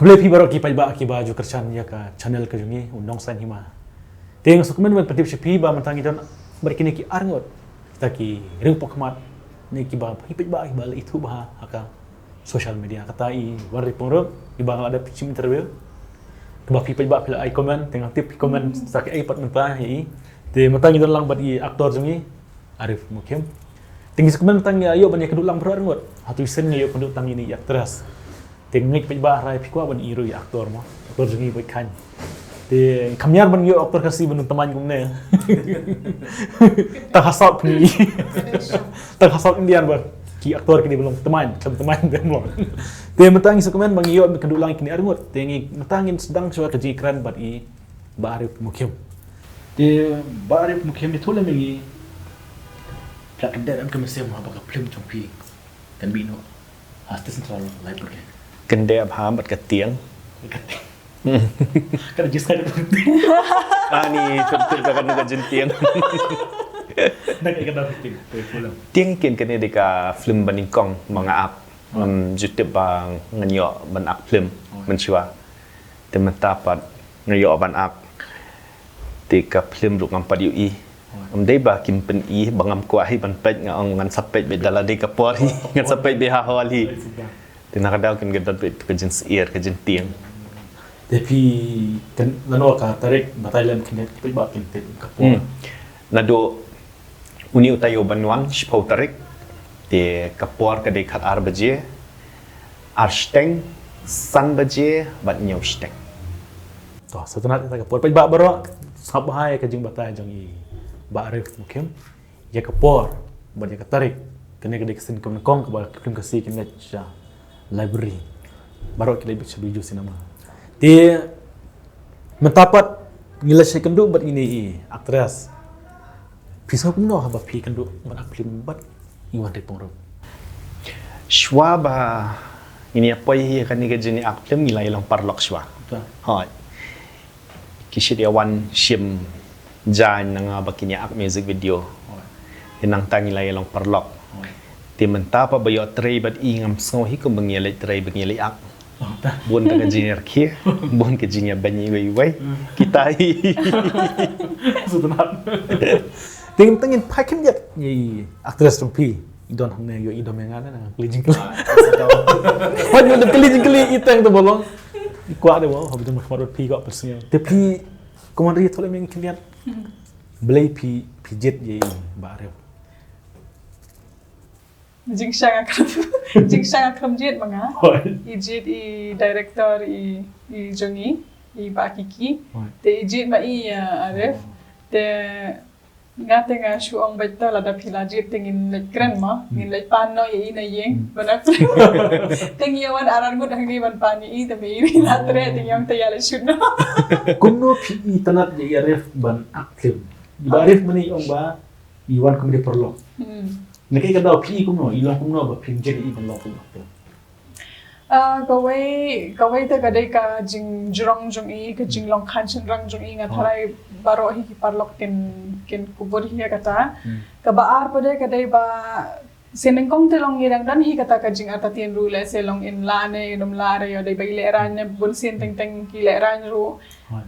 Boleh pi baru ki pajba ki baju kercan ya ka channel ke jungi undang san Hima. Teng sukumen ban patip pi ba mantangi don berkini ki arngot. Kita ki ring pokmat ni ki ba pajba ki bal itu bah aka social media kata i war poro ki bang ada picim interview. Keba pi pajba pila ai komen tengah tip komen sak ai pat mentah hi. Te mantangi don lang bat i aktor jungi Arif Mukhim. Tinggi sukumen mantangi ayo ban ya kedulang berarngot. Hatu sen ni yo penduk tangi ni yak teras. Tengik pajba rai pikwa ban iru ya aktor mo aktor jungi bai kan te kamyar ban yo aktor kasi ban teman kum ne tak hasap ni tak hasap indian ban ki aktor kini belum teman dem mo te matang sukumen bang yo kedulang kini arngot tengi matangin sedang suara kerja keren bat i ba Arif Mukhim te ba Arif Mukhim itu le mengi plak kedar am kemese mo ba Phlim chongpi kan bino hasta central library Kendai abham bat ketiang. Kan jiskan itu. Ni betul kan nak jentiang. Nak ikan dah penting. Tiang kian kene deka Phlim baningkong mangaap. Jutip bang nganyok banak Phlim mencua. Teman tapat nganyok banak. Deka Phlim ruk ngampat ui. Dei ba kim pen i bangam kuahi ban pet ngan sapet be dala deka pori ngan sapet be haholi. Tinaka daw kan gadot kajin ear kajin tiang. Tapi kan lano ka tarik batalan kinet ba kintet kapo. Nado uni utayo banwan spau tarik te kapor ka dekat ar baje arsteng san baje bat nyau steng. To setelah kita kapor ba baro sabhai kajing batai jang i ba Arif Mukhim ya kapor ba ya tarik kene ka deksin kong ka ba kim kasi kinet sha library baru kita bisa biju sinema. Dia mentapat ngilas kendu bat ini aktris. Pisau pun noh ba pi kendu bat Phlim bat iwan de pongro. Shwa ba ini apa ye kan ni kajini Phlim ngilai lang parlok shwa. Ha. Kishi dia wan shim jan nang bakini ak music video. Inang tangilai lang parlok. Ti mentapa bayo Trei bat ingam sngohi ko bangilai Trei bangilai ak. Bon ka engineer ki, bon ka engineer banyi wai kita hi. Sudah. Tengin pakem dia ni aktris rompi. Idon hamne yo idom yang ada na kelijing keli. Pan yo kelijing keli itang tu bolong. Kuat dia bawa habis tu marut pi kau persnya. Tapi komandri tu lem yang keliat. Belai pijet ye barep. Jing sang akram jet manga. I jet i director i jongi i bakiki. Te i jet ma i Arif. Te ngate nga shuong baita lada pila jet tingin lek keren ma. Ngin lek pano i na yeng. Banak tingi yawan aran mo dang ban pani i te mi latre ting yang te yale shoot no. Kuno pi tanat ye Arif ban Phlim. Ba Arif mani ong ba iwan kumde perlo. Nakai kada pi kuno ilang kuno ba Phlim jadi ibang lo kuno. Kawai te kadai ka jing jurong jong i ka jing long khan chen rang jong i nga tharai baro hi ki parlok ken kubur hi kata ka baar pade kadai ba seneng kong te long irang dan hi kata ka jing atatien ru le se long in lane dom lare yo dai bai le ran ne bun sen teng teng ki le ran ru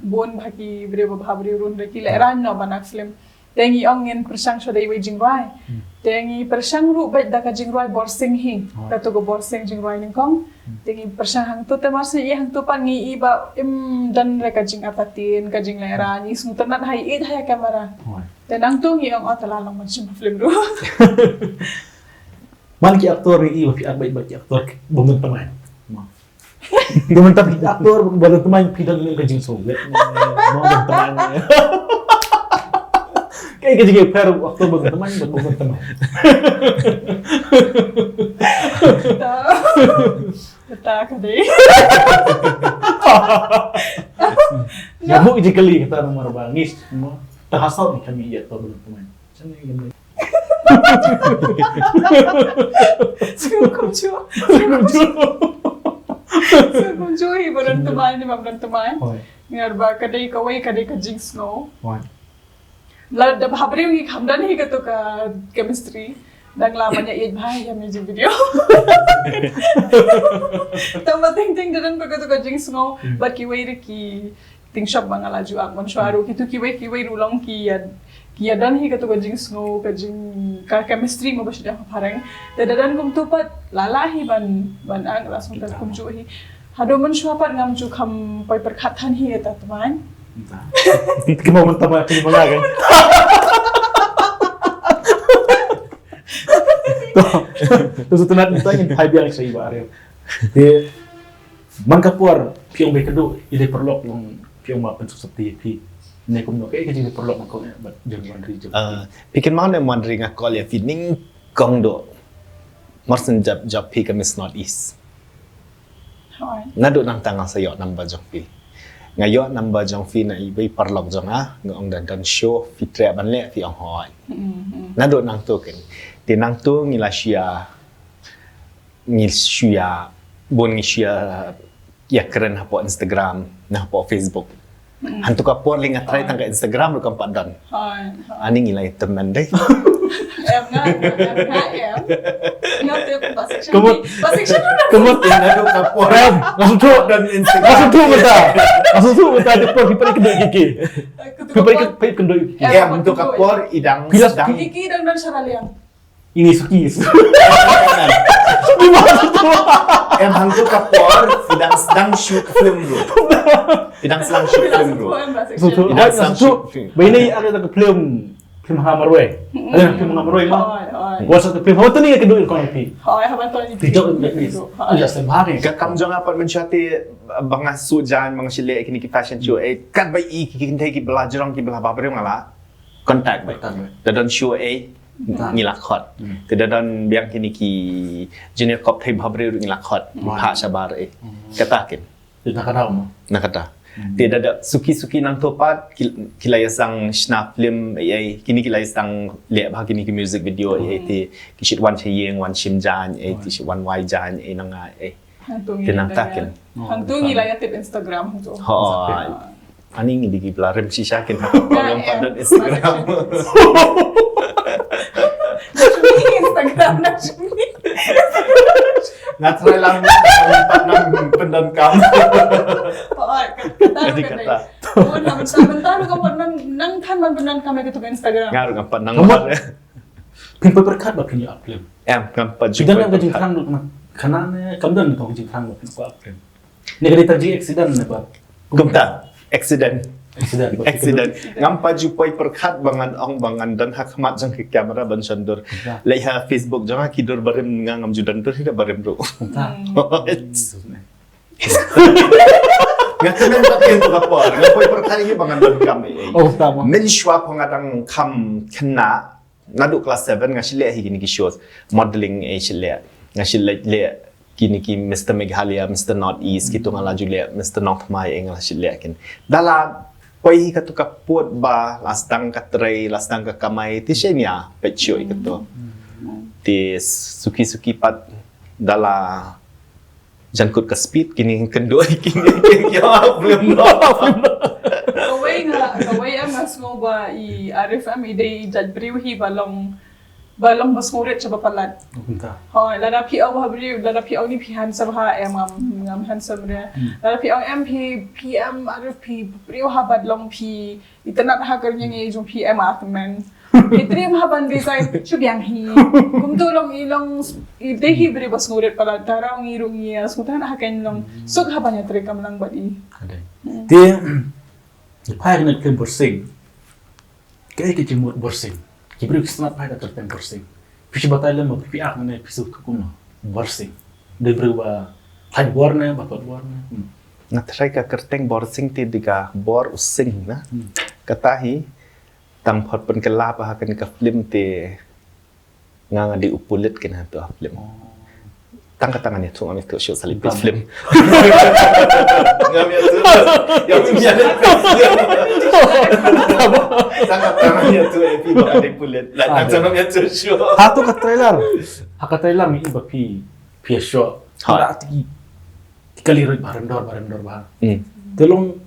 bun bha ki bre ba bhabri run re ki le ran no banak Phlim tengi ong in persang so dai bai jing rai tengi persang ru bai da ka jing rai borsing hi ka to go borsing jing rai ning kong tengi persang hang tu te marse i hang tu pan ngi i ba im dan re ka jing atatien ka jing le ran i sung tanat hai i hai kamera tenang tu ngi ong atala long macam Phlim ru Man ki aktor i fi arbai ba ki aktor bumun teman. Dia mentap ki aktor bumun teman pidang ni kajing so. Mo teman. Kayak kajing per aktor bumun teman. Betul kadai. Ya bu jikali kata nomor bangis mo. Tahasal ni kami ya aktor bumun teman. Macam ni. Sungguh hiburan teman ni mamran teman. Ngar ba kadai kawai kadai ka jing snow. La da habri ngi khamdan hi ka to ka chemistry. Dan lamanya ia bahaya music video. Tambah ting dan begitu kajing sengaw berkiwai reki Tyngshop mga laju ak manswaru kitu kiwai ulang kia dan hi katu kajing sengaw kajing chemistry mo basya parang dadadan kum tupat lalahi ban ang langsung tan kum hi hado manswapat ngam ju kam poi perkhatan hi eta teman. Kimo man tama kini mga kan. Terus tunat itu ingin hai biang sa iba Arif. Di man kapuar piong be kedu ide perlok ng piong ma pen seperti pi. Ne kum no kay jadi perlok man ko jeng mandri jeng. Pikin mau ne mandri ngakol ya feeding kong do. Marsen job pi kamis not east. Nado nang tangang sayo namba jong pi. Ngayo namba jong fi na ibai perlok jong ngong dan show fitre ban le fi ong hoi. Nado nang token. Di nang tu ngila shia bon ngishia ya keren hapo Instagram na hapo Facebook. Hantu ka por linga try tangga Instagram lu kampat dan. Ani ngila teman deh. Em nga em. Ngate ko basik siya. Kemot yang nado kapor. Langsung tu dan Instagram. Langsung tu beta de por pipari kedoi kiki. Pipari kedoi kiki. Ya untuk kapor idang sedang kiki dan saraliang. Ini sukis. Gimana tu? Hantu kapor sedang shoot film bro. Sedang shoot film bro. So bini ada tak film Hamarwe. Ada film Hamarwe mah. Gua satu film apa tu ni kedua kau ni. Haban tu ni. Tidak ni. Ada semari. Kam jong apa mensyati bangasu jan mangshile kini ki fashion show kan bai ki ki belajar ki belah babre ngala. Contact bai. Dan show ngilakot. Kedadan biang kini ki junior cop thai babre ngilakot. Pha sabar katakin. Nakata. Tidak ada suki nang topat kilaya sang snap film kini kilaya sang lihat bah kini ki music video ti kishit wan chayeng wan shim jan ti shit wan wai jan nang tinang takin. Hang tu ngilaya tip Instagram tu. Ani ngidi ki blarem sisyakin yang pada Instagram. Instagram nak cumi. Ngatrai lang empat nang pendan kam. Kata. Oh, sebentar kamu nang kan man pendan kami ke Instagram. Ngaruh empat nang. Pimpai berkat bak kini upload. Empat juga. Sudah nak kajing terang dulu kanane kamdan tu kajing terang bak upload. Ni kada terjadi accident ne bak. Kumta accident. Accident. Ngam jupai perkat bangan dan hakmat jang ke kamera ban sandur. Leha Facebook jang kidur barem ngam judan tu tidak barem bro. Ngatamen pakai tu kapor. Ngapai perkat ini bangan dan kami. Oh, tama. Menshwa pengadang kam kena nadu kelas 7 ngasile higini ki shows modeling shile. Ngasile le kini ki Mr. Meghalaya, Mr. Northeast gitu ngalaju le Mr. North Mai engala shile kin. Dalam poi ka tu kapot ba lastang ka Trei lastang ka kamay ti senya pecho ikato ti suki pat dala jankut ka speed kini kendoi kini ya belum kawai am asmo ba I Arif am ide jadbriw hi balong masmurit sa bapalat. Lada pi au ni pi handsome ha ngam handsome dia. Lada pi au PM Arif pi briw ha badlong pi itanat ha kernya ngi jong PM atmen. Itrim ha ban desai chubyang hi. Kum tulong ilong ide hi briw basmurit pala tarang irung ya sutan ha ken long suk ha banya trekam lang badi. Dia pai nak ke Borsing. Kaya ke jemut Borsing. Kibri kisnat pai dah tertem Borsing. Pisi batalem mau pipi ak mana pisu kuno Borsing. Dia berubah pai warna batot warna. Ngatrai ka kerteng Borsing ti diga bor using na. Katahi tang pot pen kelap ha kan ka Phlim ti ngang di upulit kin ha tu Phlim. Tang katangannya tu ami tu show salib Phlim. Ngam ya tu. Ya biar tangannya tu epi bakal kulit. Lah tangannya tu show. Hatu kat trailer ni iba pi show. Ada ti kali roi barandor bah. Tolong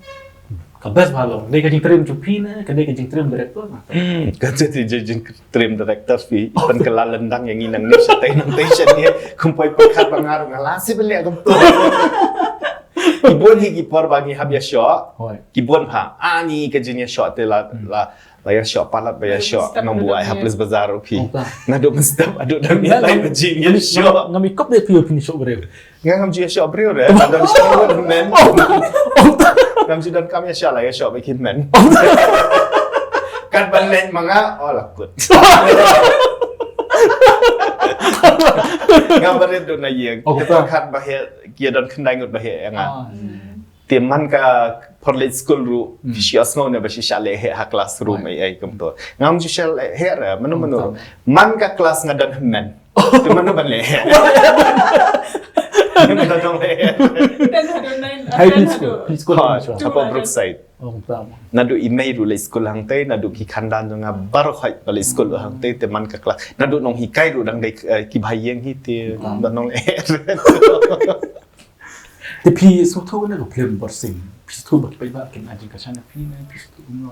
Kabes balong. Dia kajing trim cupi na, kadai kajing trim director. Kan jadi jeng trim director fi ipan kelal lendang yang inang ni sa nang tension ni kumpai pekat bangar ngalasi beli agam tu. Kibon higi por bagi habia shot. Kibon ha ani kajinya shot te la ya shot palat ya shot nang buai hablis bazar fi. Nadu mestap adu dan nilai kajinya shot. Ngami kop dia fi finish shot breu. Ngam ji shot breu re. Ada shot men. Ngam ji dan kami shot la ya shot bikin men. Kan balik mga lakut. Ngabarin doon na yung kan bahaya kia dan kendai ngut bahaya yang timan ka perlit school ru sias ngau ne basi shale he ha classroom ai kum to ngam ju shale he ra manu man ka class ngadan men timan no ban le he Kita dong le High school apa Brookside nadu email ru le school hang te nadu ki khandan nga bar khoi le school hang te teman ka class nadu nong hikai ru dang dei ki bhayeng hi te dan nong le te pi so tho na ko Phlim Borsing pi so ba pai ba ken ajin ka chana pi na pi so no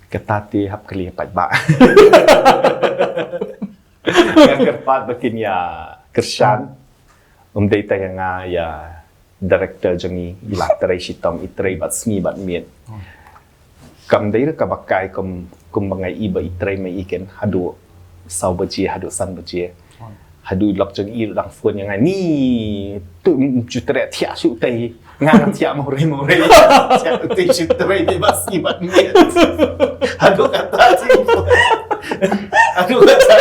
ketati hap kali pat ba yang kerpat bikin ya kersan dei ta yang ya director jangi ila Trei sitom Trei bat smi bat miet kam dei ka bakai kum bangai iba Trei mai iken hadu sau baji hadu san baji hadu lok jangi lang phone yang ni tu ju Trei thia su tei ngang thia mo re thia tu ju Trei di bat smi bat miet hadu kata ji hadu kata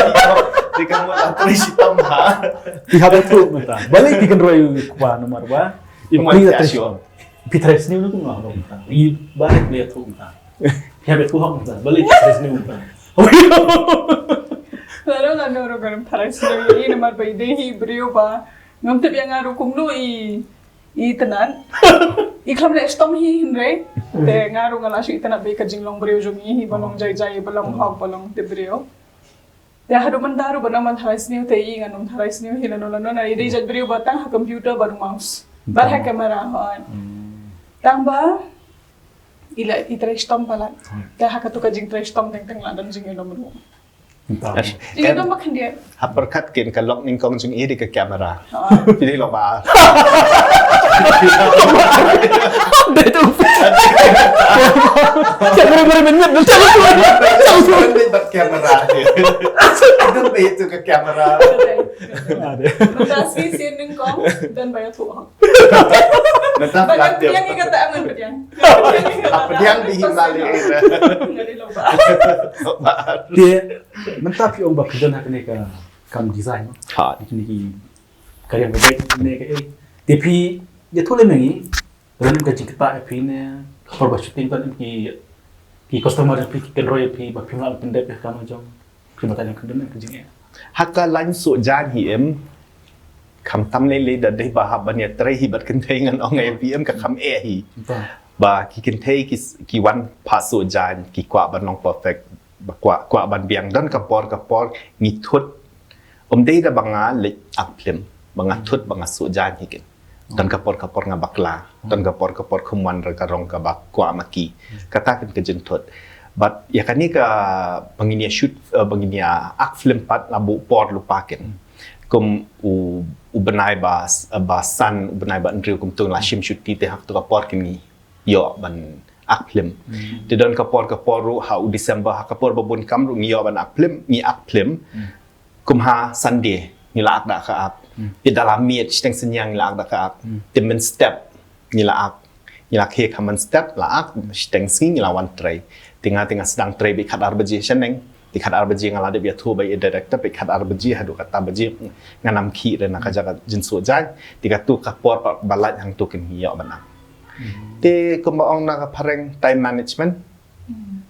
di kamu lah Trei sitom ha ti ha tu mata balik ti kan roi kwa nomor ba Iman Trei Pitres ni ko ngah ba I balik dia tu mata ya bet ko hong mata balik Pitres ni mata Lalu lalu orang Paris ni ini nomor bayi beriu ba ngam tu yang ngaru kumlu I tenan I kelam le stom hi hinre te ngaru ngalasu I tenan bayi kajing long beriu jong I balong jai balong hog balong te beriu dia hadu mandaru banaman Paris ni te I nganum Paris ni hilano lano na I jat beriu batang ha computer baru mouse bar ha kamera hon tang ba ila I Trei stom pala dia ha katu kajing Trei stom teng la dan jing ilom ru Ini tu makan dia. Haperkat kin kalok ning kong jung iri ke kamera. Pilih lo ba. Betul. Kamera berminyak dah tahu. Bat kamera. Itu itu ke kamera. Ada. Nanti sin ning kong dan bayar tu. Nanti pelan dia. Yang ni kata aman Pliang. Apa yang di Himalaya itu? Ngadi lo ba. Dia mentap yung ba kidan hakne ka kam design ha ni karya baik ne ka tapi dia thole mengi ran ka jikta pi ne for ba shooting tan ki customer pi ken roy pi ba phimla pinde pe kam jong phimata ne kan ka jing hakka lan su jan hi em kam tam le da dei ba ha ban ya Trei hi bat kan thei ngan ong ai pm ka kam e hi ba ki kan thei ki wan pa su jan ki kwa ban nong perfect kwa ban biang dan kapor ngithut dei da banga le ak Phlim banga thut banga su jan hikin dan kapor nga bakla dan kapor khumwan ra ka rong ka bak kwa maki kata kan ke jentut but ya kan ni ka banginia shoot banginia ak Phlim pat labu por lupa ken kum u benai ba san benai ba ndriu kum tung la shim shoot ti te hak tu kapor kin ni yo ban ak Phlim di don kapor ru ha u December ha kapor babun kam ru ngiyo ban ak Phlim kum ha Sunday ni la ak da ka ap di dalam miet steng senyang la ak da ka ap di men step ni la ak he kaman step la ak steng sing ni la wan Trei tinga sedang Trei bi khat arbaji seneng di khat arbaji ngala de bi thu bai director bi khat arbaji hadu kata baji nganam khi re na ka jaga jinsu jan di ka tu kapor balat hang tu kin hiyo ban te ko maong na pareng time management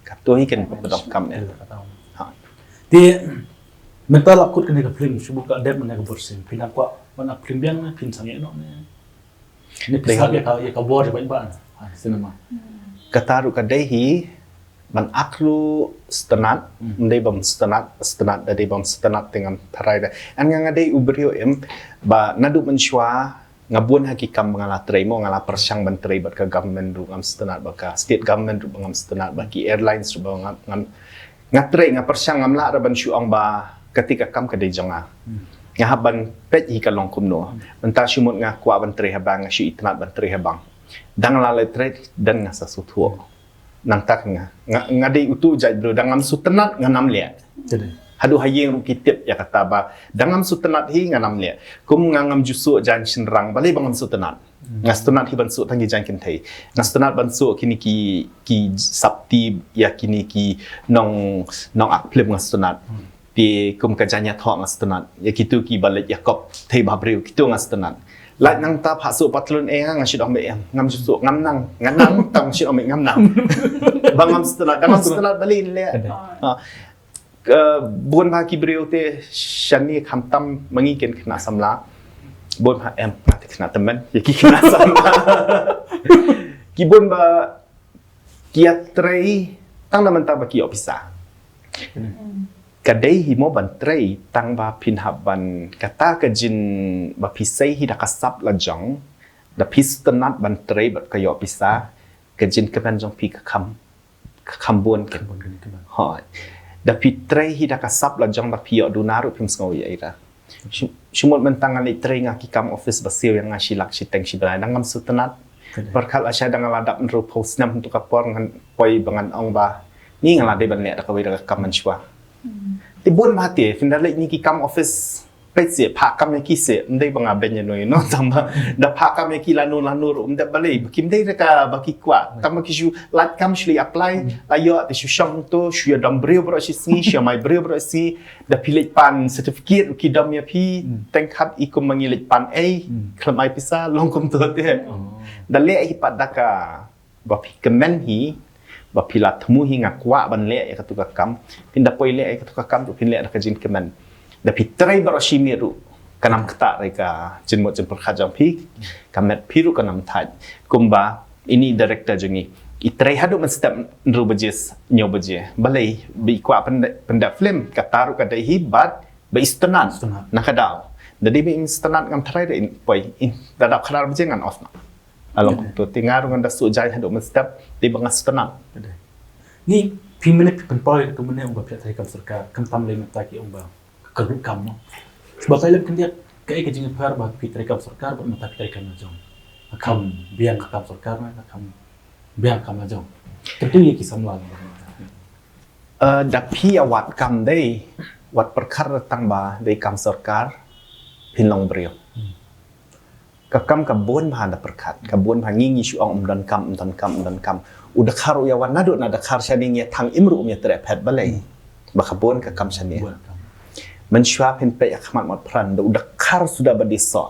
kat tu hiken bedok kam ne ha te mental akut kena ka Phlim subuh ka dep na ka Borsing pinang kwa mana Phlim biang na pin sang no ne pisah ya ka bor ba cinema kataru ka dei hi man aklu stanat ndai bam stanat da dei bam stanat dengan tarai da an nga dei ubrio em ba nadu menshwa ngabun hakikam ngala Trei mo ngala persyang ban Trei bat ka government ru ngam setenat baka state government ru ngam setenat baki airlines ru ngam Trei persyang ngam la ra ban syuang ba ketika kam kedai jonga ngahaban pet hi kalong kumno menta syumut ngakwa ban Trei habang syu itnat ban Trei habang dang la le Trei dan ngasa sutuo nang tak ngadai utu jaj bro dangam sutenat nganam le hadu hayeng kitip ya kata ba dangam sutenat hi nganam le kum ngangam jusu jan shinrang balai bangam sutenat ngastenat hi bansu tangi jan kintai ngastenat bansu kini ki sabti ya kini ki nong akplem ngastenat pi kum kajanya tho ngastenat ya kitu ki balai yakob thei babreu kitu ngastenat lại năng ta hạ sụ bắt luôn em ngắm chuyện ông mẹ ngắm sụ ngắm năng tầm chuyện ông mẹ ngắm năng và ngắm setelah beli le buôn ba kibriu te shani kham tam mangi ken kena samla buôn ba em pati kena teman ya ki kena samla ki buôn ba kia Trei tang na menta ba ki opisa kadai himo ban Trei tang ba pinhab ban kata kejin ba pisai hi da kasap la jong da pistenat ban Trei bat kayo pisa kejin keban jong pi kam buon ken hoi da pi Trei hi da kasap la jong da pi du naru pim sngo ya ira shumot mentang ali Trei ngaki kam office basil yang ngashi lak siteng sibrai dangam sutenat berkal asya dengan ladap nru post nam untuk kapor ngan poi bangan ong ba ni ngala de ban le da kawai da kam manchwa ti buôn mati finda le ni ki kam office pe se pha kam ki se ndai banga ben no no tamba da pha kam ki la no da balai kim dai ka ba ki kwa kam ki ju lat kam shli apply la yo te shu sham to shu dam breu bro shi si shu mai breu bro si da pilet pan certificate ki dam ya pi teng khat i kum mangi let pan ai klamai pisa long kum to te da le hi padaka ba pi kemen hi ba pilat mu hinga kwa ban le ya katuka kam pinda poi le ya katuka kam tu pin le ka jin kemen da pi Trei baro shimiru kanam kata reka jin mo jin perkhajang pi kamet piru kanam thaj kumba ini director jungi I Trei hadu man step nru bajes nyo baje balai bi kwa penda Phlim kataru kadai hibat ba istanan nakadau dadi bi istanan ngam Trei de poi in dadap khadar baje ngan off along tu tingaru nganda su jai hadu man step di bangas tenang ni pimene penpoi tu mene umba pia Trei kam sarkar kam tam le mata ki umba keruk kam no sebab saya lebih dia kai ke jing par ba pi Trei kam sarkar ba mata Trei kam jong kam biang kam sarkar na kam biang kam jong tentu ye ki samlan da pi awat kam dei wat perkar tang ba dei kam sarkar pinlong brio kakam kabun bahan da perkat kabun bangingi syu ong dan kam udah kharu ya wan nadu na da khar shaning ya thang imru ya tre phet balai ba kabun kakam shani man shwa pen pe akhmat mat pran da udah khar sudah badisa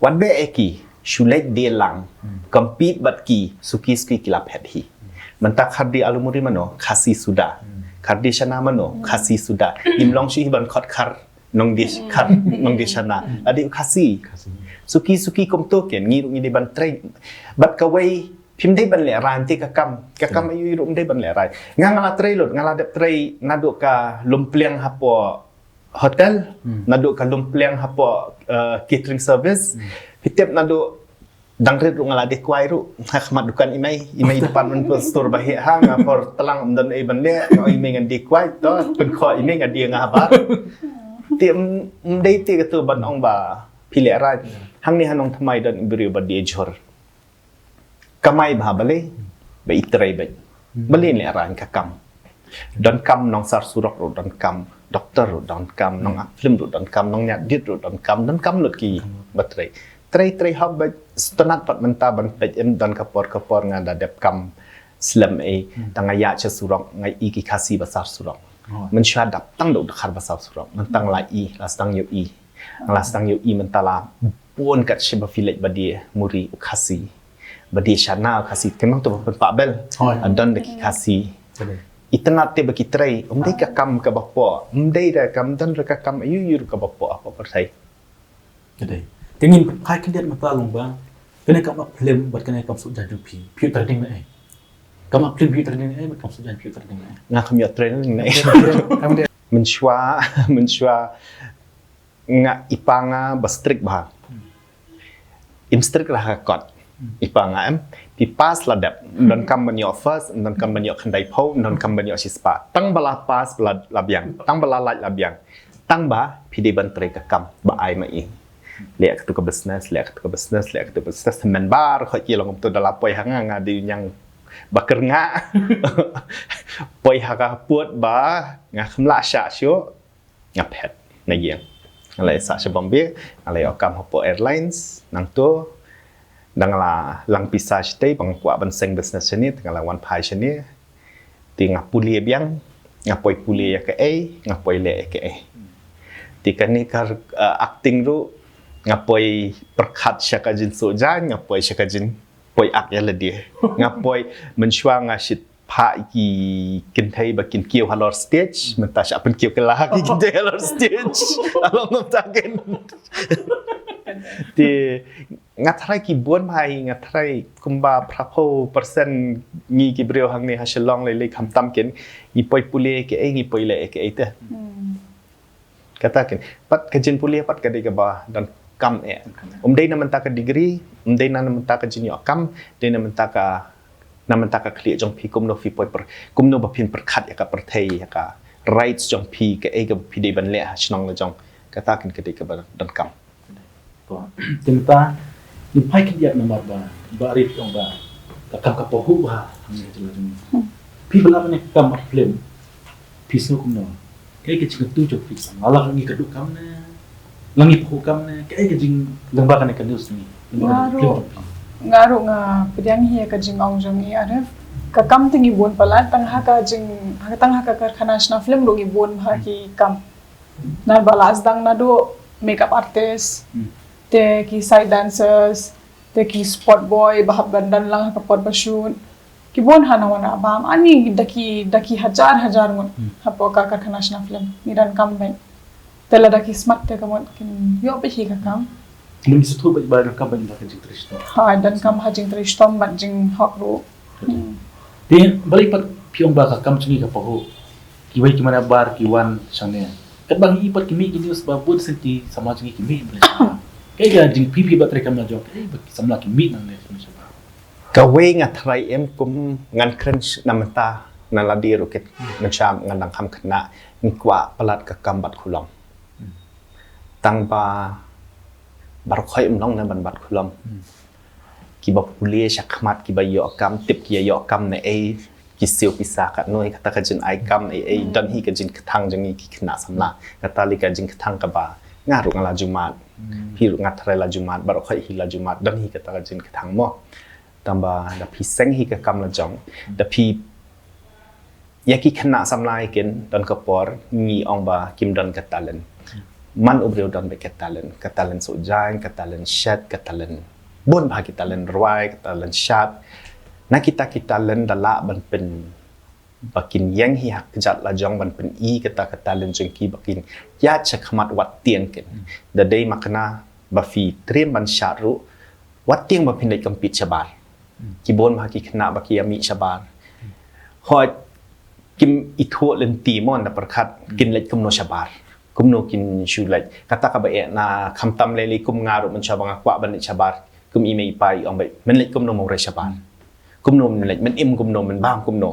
wan be eki shulek de lang compete bat ki suki ski kila phet hi man ta khar di alumuri mano khasi sudah khar di shana mano khasi sudah imlong shi ban khot khar nong di shana adi khasi suki kom to ken ngi ni ban Trei bat ka wei phim dei ban le ran ti ka kam ayu rum dei ban le rai ngala Trei lot ngala de Trei nadu ka Pliang hapo hotel nadu ka Pliang hapo catering service hitep nadu dangret ru ngala de kwai ru khmat dukan imai depan man store bahi hang por telang dan e ban le imai ngan di kwai to pen kho imai ngan dia ngaba tiam dei ti ka tu ban ong ba pile rai hang ni hanong thamai dan beriu badi jor kamai bha bale be Trei be bale le ran ka kam dan kam nong sar surok ro dan kam doktor ro dan kam nong Phlim ro dan kam nong nyat dit ro dan kam lot ki batrei Trei hab be stanat pat menta ban pe em dan kapor nga da dep kam slam e tangaya cha surok ngai i ki khasi basar surok man sha dap tang do khar basar surok man tang la i las tang yo i las tang yo i mentala pun kat sheba village badi muri khasi badi shana khasi kemang tu pa bel dan de khasi itna te baki Trei dei ka kam ka bapo dei da kam dan ka kam ayu ka bapo apa pertai jadi tingin kai kendiat mata long ba kena kam Phlim bat kena kam su jaju pi terding na kam Phlim pi terding na kam su jaju pi terding na nga kam ya Trei na menshwa nga ipanga bastrik ba instruct lah kot ipangam pi pas ladap non kam banyo first non kam banyo khandai pho non kam banyo sispa tang bala pas bala labyang tang bala laj labyang tang ba pi de ban tre ka kam ba ai ma i lek tu ka business men bar kho ki long tu dala poi hanga nga di yang bakar nga poi haga puat ba nga khmla sha syo nga phet na yang alai sa sha bombe alai okam hopo airlines nang tu dang la lang pisah stay bang kwa ban seng business ni tang la wan pai ni ti nga pulie biang nga poi pulie ka nga poi le ka ti kan ni kar acting ru nga poi perkhat syaka jin so jan nga poi syaka jin poi ak ya le dia nga poi menshwa nga shit pha ki kin thai ba kin kieu halor stage men ta sha pen kieu kala ki kin thai halor stage along ngam ta ken ti nga thrai ki bon bhai nga thrai kumba phapho persen ngi ki breu hang ni ha shalong le kham tam ken ngi poi pule ke ngi poi le ke te kata ken pat ka jin pule pat ka de ka ba dan kam dei na man ta ka degree dei na man ta ka jin yo kam dei na man ta ka clear jong pi kum no fi poi per kum no ba phin per khat ya ka per thei ya ka rights jong pi ke ka pi de ban le ha chnong la jong kata ken ka de ka ba dan kam Tinta ni pai kan dia nomor ba Arif yang ba kam ka pohu ba hang je la pi bala ne kam Phlim pi su kum no kai ke ching tu jo pi ala ngi ka du kam na langi pohu kam na kai ke jing lang ba kan ka news ni ngaru nga Pliang hi ka jing ong jong i Arif ka kam tingi bon pala tang ha ka jing tang ha ka karkhana na Phlim ro gi bon ha ki kam na balas dang na do makeup artist te ki side dancers te ki sport boy bahab bandan lang ka pot shoot ki bon hana wana bam ani daki hajar ngun hapo ka karkhana na Phlim miran kam bai tela daki smart te kamon kin yo pe hi ka kam mun se thu ba kam ban ba ka jing trishto ha dan kam ha jing trishtom ban jing hok ro ti balik pat piong ba ka kam chungi ka pohu ki wai ki mana bar ki wan sangne kat bang i pat ki mi ki news ba bud senti samaj ki mi cái giờ jing pi ba tre kam na jo cái samla ki mi nang ne sama ka we nga thrai em kum ngan crunch namata na la di roket ngan cham ngan dang kham khna ni kwa palat ka kam bat khulom tang ba bar khoi long na ban bat khulom ki ba pulie shakmat ki ba yo kam tip ki yo kam ne ki siu pisa ka noi ka ta ka jin ai kam dan hi ka jin thang jang ki khna samla ka ta li ka jin thang ka ba nga ru ngala jumat pi ru ngat thrai la jumat bar khoi hi la jumat dan hi ka ta ka jin ka thang mo tamba da pi seng hi ka kam la jong da pi ya ki khna samlai ken dan ka por ngi ong ba kim dan ka talent man obreu dan be ka talent so jang ka talent shat ka talent bon ba ki talent rwai ka talent shat na kita talent dala ban pen bakin yang hi hak jat la jong ban pen i ka talent jeng ki bakin ya chakmat wat tiang ken da dei makna ba fi trem ban sharu wat tiang ba pin dei kampit chabar ki bon ma ki khna ba ki ami chabar hoi kim itho len ti mon na perkhat kin lek kum no chabar kum no kin shu lek kata ka ba e na kham tam le li kum ngaru man chabanga kwa ban chabar kum i mei pai ong bai men lek kum no mo re chabar kum no men lek men im kum no men bam kum no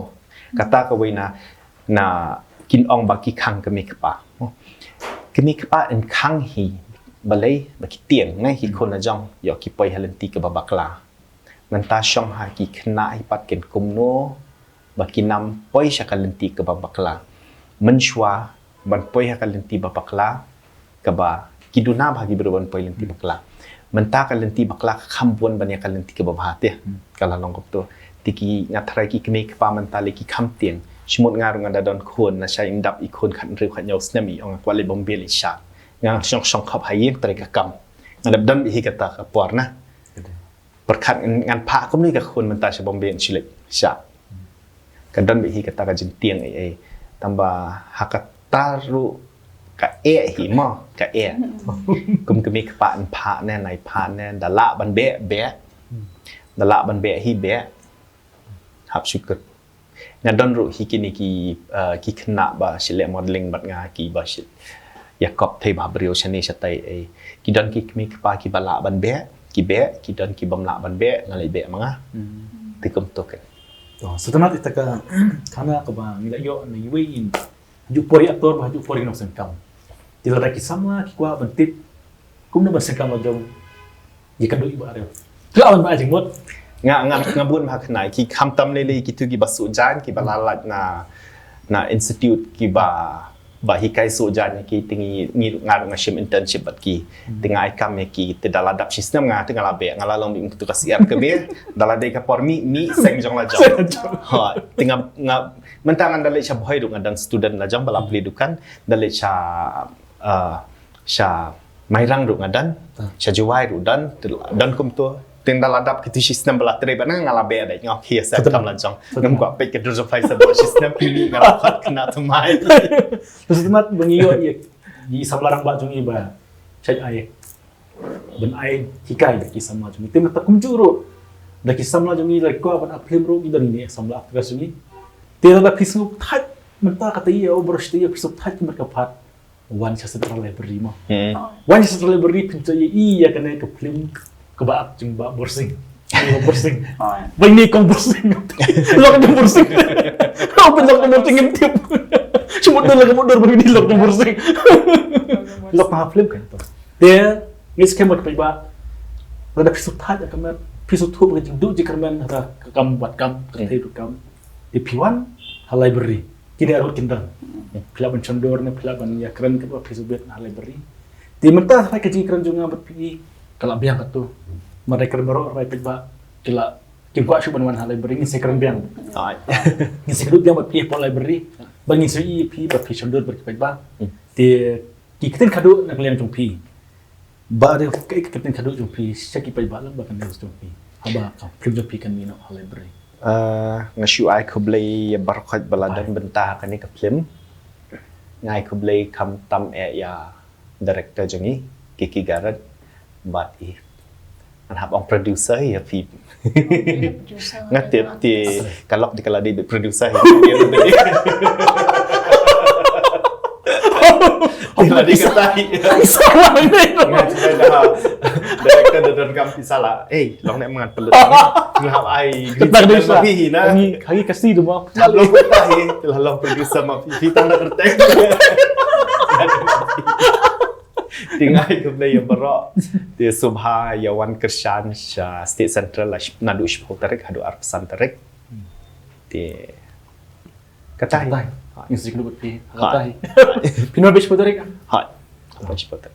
kata ka we na kin ong ba ki khang ka mi kpa en khang hi balai ba ki tiang ngai hi khon na jong yo ki poi halen ti ka ba bakla man ta shong ha ki khna hi pat ken kum no ba ki nam poi shakalan ti ka ba bakla man shwa ban poi hakalan ti ba bakla ka ba ki du na ba ki bro ban poi len ti bakla man ta ka len ti bakla kham bon ban ya ka len ti ka ba ba te kala long kop to tiki ngathrai ki kme ka pa man ta le ki kham tiang shmut nga runga da don khon na sha indap I khon khan ri khan yau snami ong kwa le bombe le sha nga shong khap hayen tre ka kam ngadap dan hi ka ta ka por na perkhat ngan pha kum ni ka khon man ta sha bombe chile sha ka dan hi ka ta ka jin tiang ai tamba hakataru ka hi mo ka kum kme ka pa an pha ne nai pha ne da la ban be da la ban be hi be hap syukur nga don ru hi kini ki khna ba sile modeling bat nga ki ba shit ya kop thei ba brio chani chatai ki don ki kmi pa ki bala ban be ki be ki dan ki bamla ban be ngalai be manga tikum token Setelah kita ke karena ke bang nilai yo ni win juk pori aktor bah juk pori nong sengkam tidak ada kisah lah kikwa bentit kum na bersengkam lojong jika doi ba Arif lawan ba jengmot ngabun ma khnai ki kham tam le ki tu ki basu jan ki balalat na institute ki ba hikai so jan ki tingi ni ngar ngashim internship bat ki tinga ikam ki te daladap sistem nga tinga labe ngalalong bi tu kasiar ke be dalade ka pormi mi seng jong la jong ha tinga mentangan dalai cha boy du ngadang student la jong bala pli dukan dalai cha mairang du ngadan cha juwai du dan kum tu tin daladap ki tu sistem bala Trei bana ngalabe ada ngok hi sa kam la jong ngam kwa pe ke dur fai sa do sistem pi ngalapat kena tumai terus temat bengiyo di samlarang ba jong iba cai ai ben ai hikai ki samla jong tim ta kumjuro da ki samla jong i ko ban Phlim ro idan ni samla ka jong i tera da Facebook thaj menta kata iya obrosht iya Facebook thaj mereka phat wan sa central library mo wan sa central library pinto iya kana ke Phlim ke ba jong ba Borsing Borsing bang ni kong Borsing lok ng Borsing open lok ng Borsing tip cuma mundur baru ni lok ng Borsing lok na Phlim kan to dia ni skema ke ba ada pisau thaj kamar pisau thu ke du je karman ra kam buat kam ke thai du kam di piwan library kini arut kindang pelaban condor ne pelaban ya keren ke pisau bet na library di mentah sampai ke jingkran junga berpi kalau biang tu mereka baru rai peba kila kim kwa shu banwan library ni sekran biang ni sekran biang berpi pol library bangi sui pi berpi condor berpi peba di kiten kadu nak liang jumpi ba de kiten kadu jumpi seki peba lang bakan dia jumpi haba Phlim jumpi kan ni no library ngashu ai kublai barkhat baladan bentah kan ni ke Phlim ngai kublai kam tam ya director jangi kiki garat but an hab ong producer ya pi ngatep ti kalok di kala di producer ya Bila dikatai salah ni director dan kam salah long nek mangat pelut ngap ai ketak dia ma pi na hari kasih tu mau long tahi long producer ma pi tang dak kertek tingai ke play barok di subha yawan kershan state central nadu shpo tarik hadu arpesan tarik di katai Insik lu pi katai pinor besh potarik ha besh potarik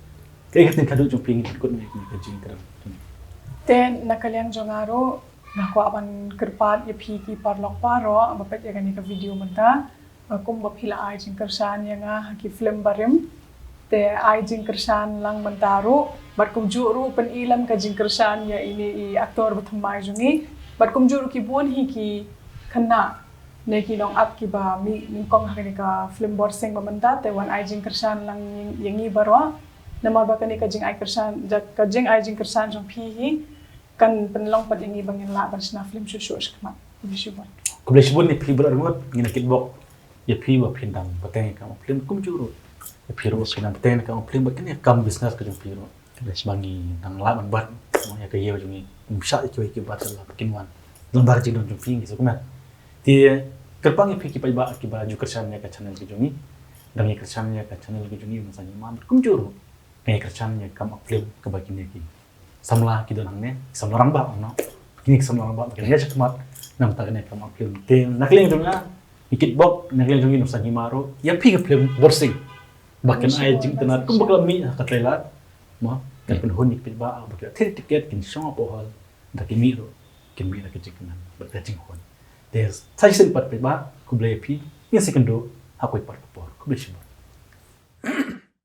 kaya katin kadu jumpi ngit kot ni kajing kram ten nakaliang jongaro nako aban kerpat ya pi ki parlok paro bapet ya kani ka video menta kum bapila ai jing kersan yang ki Phlim barim te ai jing kersan lang mentaro bat kum juru pen ilam ka jing kersan ya ini i aktor bathmai jungi bat kum juru ki bon hi ki khana neki long up ki ba mi kong hakani ka Phlim Borsing mamenta te wan ai jing kersan lang yangi barwa nama ba kani ka jing ai kersan ka jing ai jing kersan jong pi hi kan penlong pat yangi bangin la ban sna Phlim shushu shkma bishibon kublai shibon ni pi belarngot ngina kitbok ya pi ba pindang bateng ka Phlim kum juru ya pi ro sinan bateng ka Phlim bakani kam business ka jong pi ro bangi nang la ban bat ya ka yew jongi umsha itu ki batal la kinwan lambar jing jong pi ngi sukma ti kerpang pi ki ba ki ba ju kersan ya ka channel ki jongi dang ya kersan ya ka channel ki jongi masanya mam kum juru ngai kersan ya kam Phlim ka bakini ki samla ki donang ne samlarang ba no kini samlarang ba ki ya chakmat nam ta ne kam Phlim te nakling jonga ikit bok nakling jongi nusa Hima ro ya pi ka Phlim Borsing bakan ai jing tanat kum bakal mi ka trailer mo kan pen honik pi ba bakal tiket kin shop hol da ki mi ro kin mi na ki jiknan ba ta jing hon there's sai sen pat pi ba kublai pi ya second do hakoi par por kublai